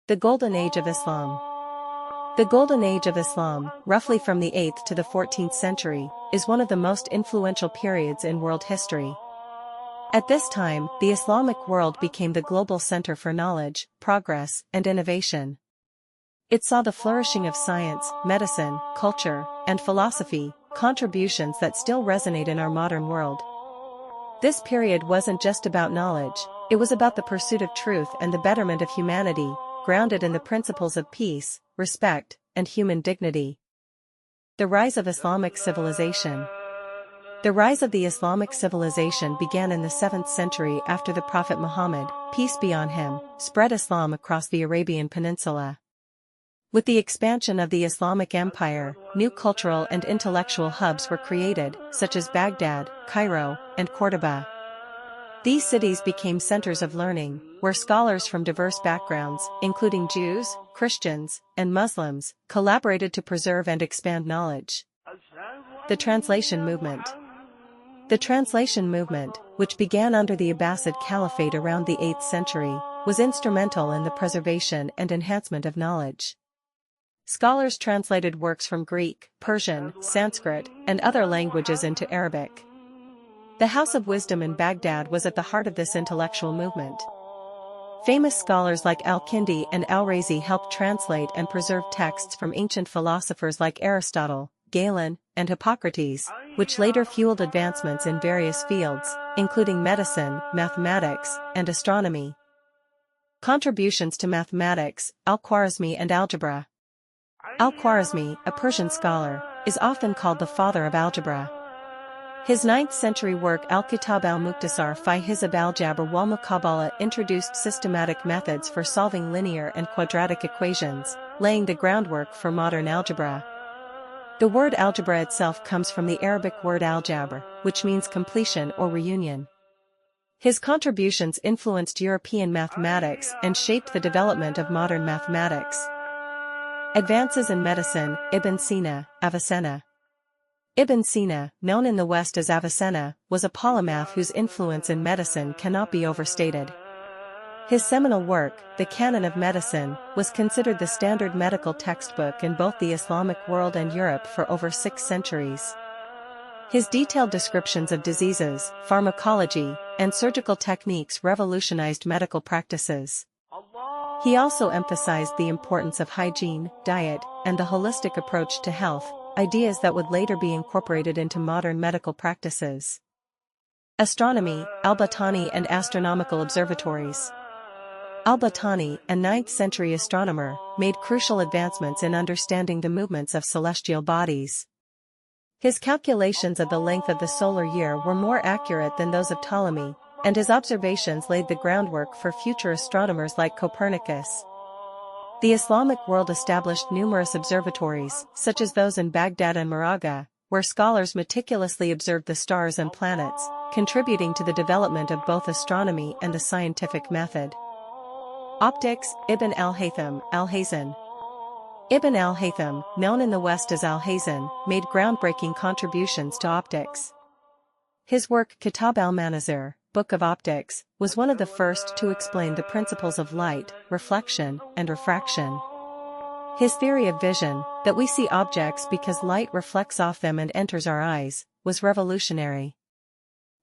The Golden Age of Islam. The Golden Age of Islam, roughly from the 8th to the 14th century, is one of the most influential periods in world history. At this time, the Islamic world became the global center for knowledge, progress, and innovation. It saw the flourishing of science, medicine, culture, and philosophy, contributions that still resonate in our modern world. This period wasn't just about knowledge, it was about the pursuit of truth and the betterment of humanity, grounded in the principles of peace, respect, and human dignity. The rise of Islamic civilization. The rise of the Islamic civilization began in the 7th century after the Prophet Muhammad, peace be on him, spread Islam across the Arabian Peninsula. With the expansion of the Islamic Empire, new cultural and intellectual hubs were created, such as Baghdad, Cairo, and Cordoba. These cities became centers of learning, where scholars from diverse backgrounds, including Jews, Christians, and Muslims, collaborated to preserve and expand knowledge. The Translation Movement. The translation movement, which began under the Abbasid Caliphate around the 8th century, was instrumental in the preservation and enhancement of knowledge. Scholars translated works from Greek, Persian, Sanskrit, and other languages into Arabic. The House of Wisdom in Baghdad was at the heart of this intellectual movement. Famous scholars like Al-Kindi and Al-Razi helped translate and preserve texts from ancient philosophers like Aristotle, Galen, and Hippocrates, which later fueled advancements in various fields, including medicine, mathematics, and astronomy. Contributions to mathematics, Al-Khwarizmi and algebra. Al-Khwarizmi, a Persian scholar, is often called the father of algebra. His 9th century work Al-Kitab al-Mukhtasar fi Hisab al-Jabr wal-Muqabala introduced systematic methods for solving linear and quadratic equations, laying the groundwork for modern algebra. The word algebra itself comes from the Arabic word al-Jabr, which means completion or reunion. His contributions influenced European mathematics and shaped the development of modern mathematics. Advances in medicine, Ibn Sina, Avicenna. Ibn Sina, known in the West as Avicenna, was a polymath whose influence in medicine cannot be overstated. His seminal work, The Canon of Medicine, was considered the standard medical textbook in both the Islamic world and Europe for over 6 centuries. His detailed descriptions of diseases, pharmacology, and surgical techniques revolutionized medical practices. He also emphasized the importance of hygiene, diet, and the holistic approach to health, ideas that would later be incorporated into modern medical practices. Astronomy, Al-Battani and astronomical observatories. Al-Battani, a 9th century astronomer, made crucial advancements in understanding the movements of celestial bodies. His calculations of the length of the solar year were more accurate than those of Ptolemy, and his observations laid the groundwork for future astronomers like Copernicus. The Islamic world established numerous observatories, such as those in Baghdad and Moraga, where scholars meticulously observed the stars and planets, contributing to the development of both astronomy and the scientific method. Optics, Ibn al-Haytham, Al-Hazan. Ibn al-Haytham, known in the West as Al-Hazan, made groundbreaking contributions to optics. His work Kitab al-Manazir, Book of Optics, was one of the first to explain the principles of light, reflection, and refraction. His theory of vision, that we see objects because light reflects off them and enters our eyes, was revolutionary.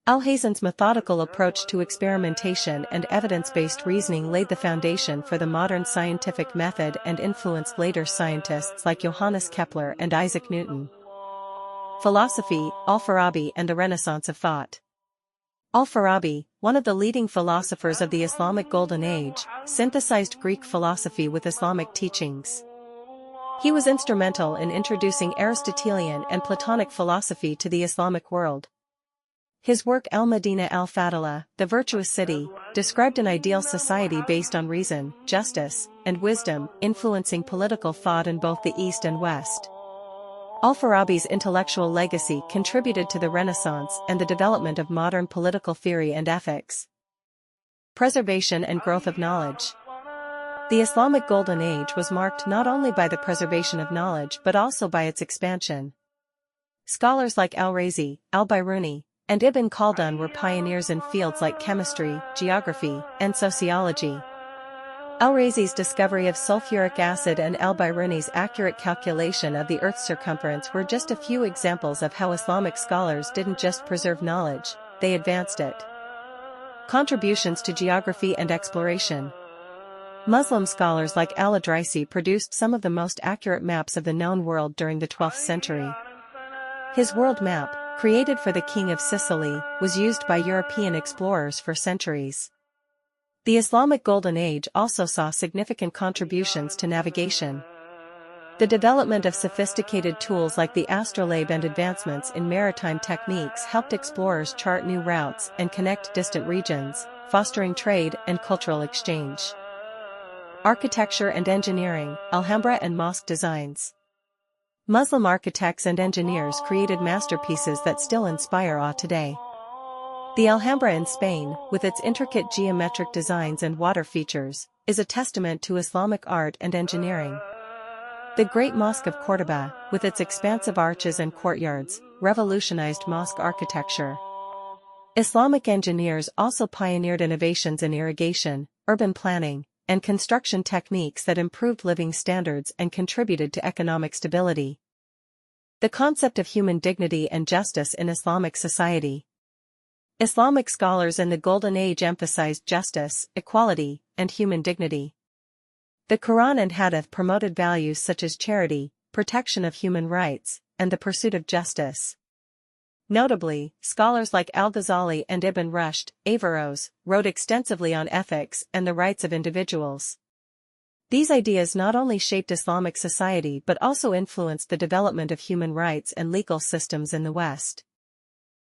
Al-Hazan's methodical approach to experimentation and evidence-based reasoning laid the foundation for the modern scientific method and influenced later scientists like Johannes Kepler and Isaac Newton. Philosophy, Al-Farabi and the Renaissance of thought. Al-Farabi, one of the leading philosophers of the Islamic Golden Age, synthesized Greek philosophy with Islamic teachings. He was instrumental in introducing Aristotelian and Platonic philosophy to the Islamic world. His work Al-Madina al-Fadila, The Virtuous City, described an ideal society based on reason, justice, and wisdom, influencing political thought in both the East and West. Al-Farabi's intellectual legacy contributed to the Renaissance and the development of modern political theory and ethics. Preservation and growth of knowledge. The Islamic Golden Age was marked not only by the preservation of knowledge but also by its expansion. Scholars like Al-Razi, Al-Biruni, and Ibn Khaldun were pioneers in fields like chemistry, geography, and sociology. Al-Razi's discovery of sulfuric acid and al-Biruni's accurate calculation of the Earth's circumference were just a few examples of how Islamic scholars didn't just preserve knowledge, they advanced it. Contributions to geography and exploration. Muslim scholars like al-Idrisi produced some of the most accurate maps of the known world during the 12th century. His world map, created for the King of Sicily, was used by European explorers for centuries. The Islamic Golden Age also saw significant contributions to navigation. The development of sophisticated tools like the astrolabe and advancements in maritime techniques helped explorers chart new routes and connect distant regions, fostering trade and cultural exchange. Architecture and engineering, Alhambra and mosque designs. Muslim architects and engineers created masterpieces that still inspire awe today. The Alhambra in Spain, with its intricate geometric designs and water features, is a testament to Islamic art and engineering. The Great Mosque of Cordoba, with its expansive arches and courtyards, revolutionized mosque architecture. Islamic engineers also pioneered innovations in irrigation, urban planning, and construction techniques that improved living standards and contributed to economic stability. The concept of human dignity and justice in Islamic society. Islamic scholars in the Golden Age emphasized justice, equality, and human dignity. The Quran and Hadith promoted values such as charity, protection of human rights, and the pursuit of justice. Notably, scholars like Al-Ghazali and Ibn Rushd, Averroes, wrote extensively on ethics and the rights of individuals. These ideas not only shaped Islamic society but also influenced the development of human rights and legal systems in the West.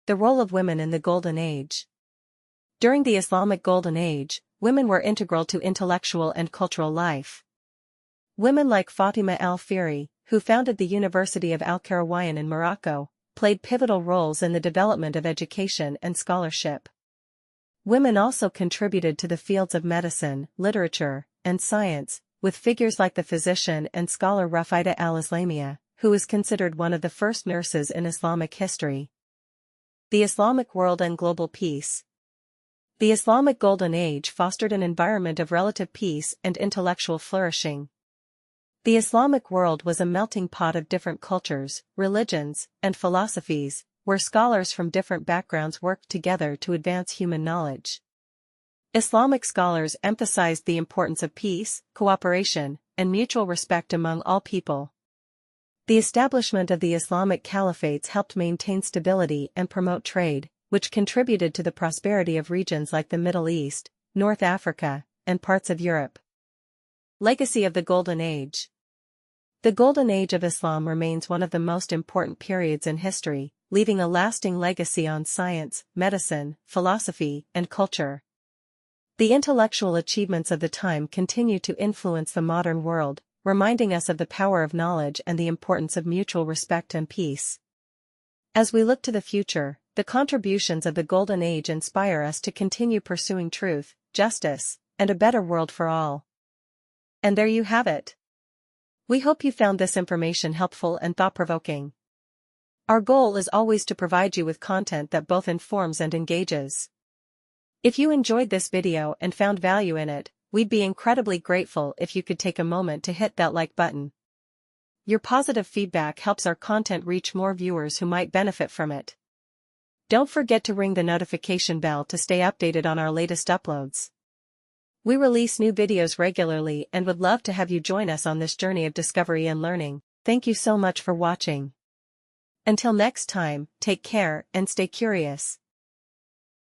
The role of women in the Golden Age. During the Islamic Golden Age, women were integral to intellectual and cultural life. Women like Fatima al-Fihri, who founded the University of Al-Qarawiyyin in Morocco, played pivotal roles in the development of education and scholarship. Women also contributed to the fields of medicine, literature, and science, with figures like the physician and scholar Rafida al-Islamiyya, who is considered one of the first nurses in Islamic history. The Islamic world and global peace. The Islamic Golden Age fostered an environment of relative peace and intellectual flourishing. The Islamic world was a melting pot of different cultures, religions, and philosophies, where scholars from different backgrounds worked together to advance human knowledge. Islamic scholars emphasized the importance of peace, cooperation, and mutual respect among all people. The establishment of the Islamic caliphates helped maintain stability and promote trade, which contributed to the prosperity of regions like the Middle East, North Africa, and parts of Europe. Legacy of the Golden Age. The Golden Age of Islam remains one of the most important periods in history, leaving a lasting legacy on science, medicine, philosophy, and culture. The intellectual achievements of the time continue to influence the modern world, reminding us of the power of knowledge and the importance of mutual respect and peace. As we look to the future, the contributions of the Golden Age inspire us to continue pursuing truth, justice, and a better world for all. And there you have it. We hope you found this information helpful and thought-provoking. Our goal is always to provide you with content that both informs and engages. If you enjoyed this video and found value in it, we'd be incredibly grateful if you could take a moment to hit that like button. Your positive feedback helps our content reach more viewers who might benefit from it. Don't forget to ring the notification bell to stay updated on our latest uploads. We release new videos regularly and would love to have you join us on this journey of discovery and learning. Thank you so much for watching. Until next time, take care and stay curious.